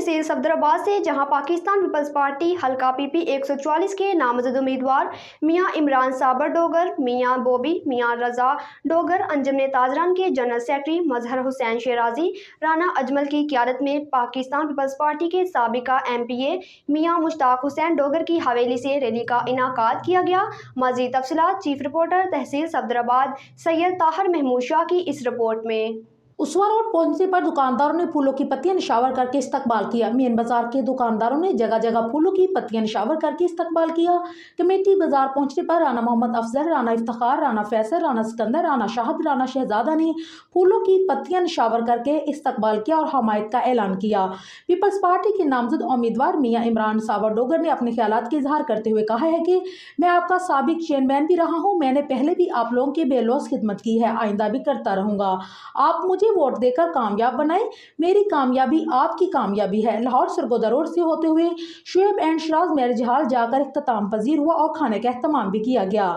तहसील सफदराबाद से, जहां Pakistan peoples party हल्का PP 144 के नामजद उम्मीदवार मियां इमरान साबर डोगर, मियां बॉबी, मियां रजा डोगर, अंजुमन ताजरान के जनरल सेक्रेटरी मजहर हुसैन शेराजी, राना अजमल की क़यादत में पाकिस्तान पीपल्स पार्टी के साबिका MPA मियां मुश्ताक हुसैन डोगर की हवेली से रैली का इनाकाद किया गया। मज़ीद तफसीलात चीफ रिपोर्टर तहसील सफदराबाद सैयद ताहिर महमूद शाह की इस रिपोर्ट में। उसवा रोड पहुंचने पर दुकानदारों ने फूलों की पत्तियां निशावर करके इस्तकबाल किया। मेन बाजार के दुकानदारों ने जगह जगह फूलों की पत्तियां निशावर करके इस्तकबाल किया। कमेटी बाजार पहुंचने पर राना मोहम्मद अफजल, राना इफ्तिखार, राना फैसल, राना सिकंदर, राना शाहद, राना शहजादा ने फूलों की पत्तियां निशावर करके इस्तकबाल किया और हमायत का ऐलान किया। पीपल्स पार्टी के नामजद उम्मीदवार मियां इमरान साबर डोगर ने अपने ख्यालात का इजहार करते हुए कहा है कि मैं आपका साबिक चेयरमैन भी रहा हूँ। मैंने पहले भी आप लोगों की बेलौस खिदमत की है, आइंदा भी करता रहूंगा। आप मुझे वोट देकर कामयाब बनाएं। मेरी कामयाबी आपकी कामयाबी है। लाहौर सरगोदा रोड से होते हुए Shoaib and Sharaj marriage hall जाकर इख्तिताम पजीर हुआ और खाने का एहतमाम भी किया गया।